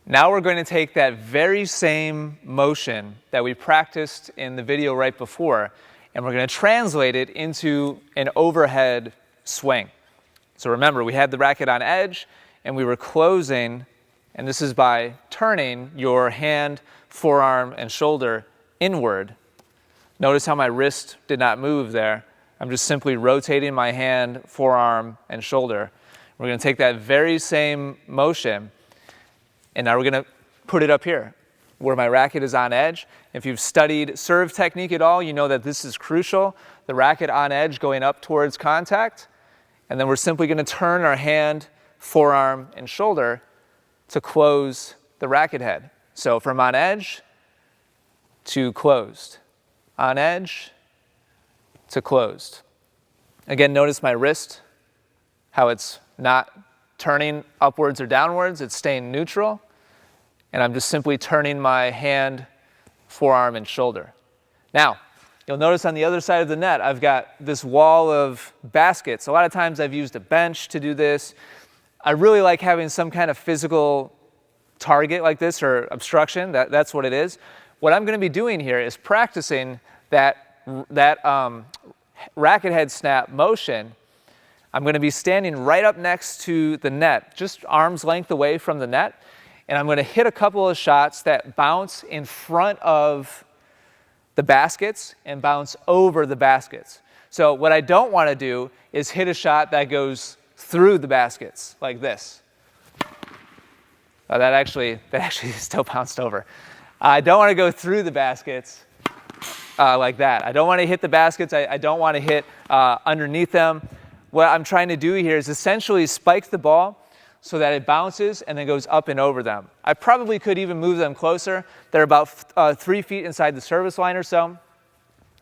Now we're going to take that very same motion that we practiced in the video right before, and we're going to translate it into an overhead swing. So remember, we had the racket on edge, and we were closing, and this is by turning your hand, forearm, and shoulder inward. Notice how my wrist did not move there. I'm just simply rotating my hand, forearm, and shoulder. We're going to take that very same motion, and now we're going to put it up here where my racket is on edge. If you've studied serve technique at all, you know that this is crucial. The racket on edge going up towards contact. And then we're simply going to turn our hand, forearm, and shoulder to close the racket head. So from on edge to closed. On edge to closed. Again, notice my wrist, how it's not turning upwards or downwards, it's staying neutral, and I'm just simply turning my hand, forearm, and shoulder. Now, you'll notice on the other side of the net, I've got this wall of baskets. A lot of times I've used a bench to do this. I really like having some kind of physical target like this, or obstruction. That's what it is. What I'm going to be doing here is practicing that racket head snap motion. I'm going to be standing right up next to the net, just arm's length away from the net, and I'm going to hit a couple of shots that bounce in front of the baskets and bounce over the baskets. So what I don't want to do is hit a shot that goes through the baskets like this. That actually still bounced over. I don't want to go through the baskets like that. I don't want to hit the baskets. I don't want to hit underneath them. What I'm trying to do here is essentially spike the ball so that it bounces and then goes up and over them. I probably could even move them closer. They're about 3 feet inside the service line or so.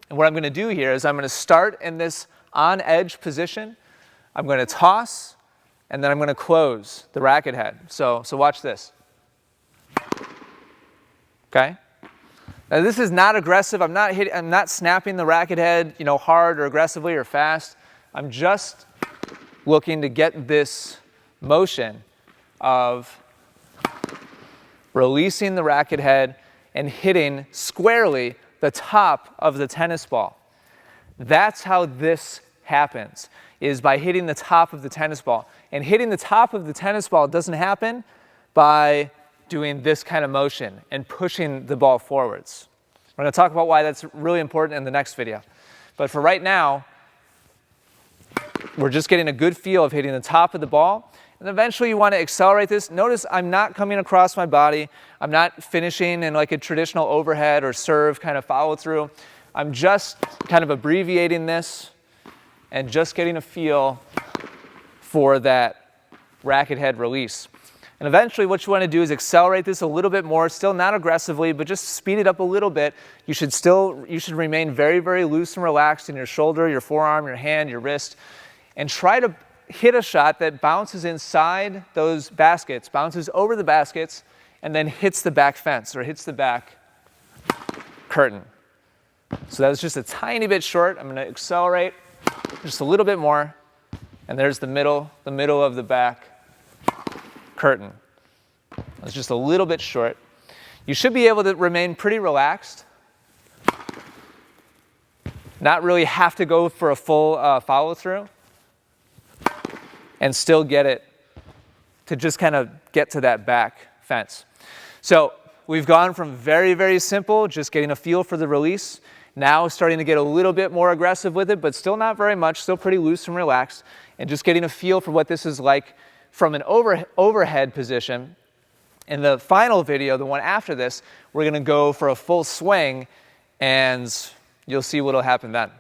And what I'm going to do here is I'm going to start in this on-edge position. I'm going to toss, and then I'm going to close the racket head. So watch this. Okay? Now this is not aggressive. I'm not snapping the racket head, hard or aggressively or fast. I'm just looking to get this motion of releasing the racket head and hitting squarely the top of the tennis ball. That's how this happens, is by hitting the top of the tennis ball. And hitting the top of the tennis ball doesn't happen by doing this kind of motion and pushing the ball forwards. We're going to talk about why that's really important in the next video. But for right now, we're just getting a good feel of hitting the top of the ball. And eventually you want to accelerate this. Notice I'm not coming across my body. I'm not finishing in like a traditional overhead or serve kind of follow through. I'm just kind of abbreviating this and just getting a feel for that racket head release. And eventually what you want to do is accelerate this a little bit more, still not aggressively, but just speed it up a little bit. You should remain very, very loose and relaxed in your shoulder, your forearm, your hand, your wrist, and try to hit a shot that bounces inside those baskets, bounces over the baskets, and then hits the back fence or hits the back curtain. So that was just a tiny bit short. I'm going to accelerate just a little bit more, and there's the middle of the back curtain. It's just a little bit short. You should be able to remain pretty relaxed, not really have to go for a full follow through, and still get it to just kind of get to that back fence. So we've gone from very, very simple, just getting a feel for the release, now starting to get a little bit more aggressive with it, but still not very much, still pretty loose and relaxed, and just getting a feel for what this is like from an overhead position. In the final video, the one after this, we're going to go for a full swing, and you'll see what will happen then.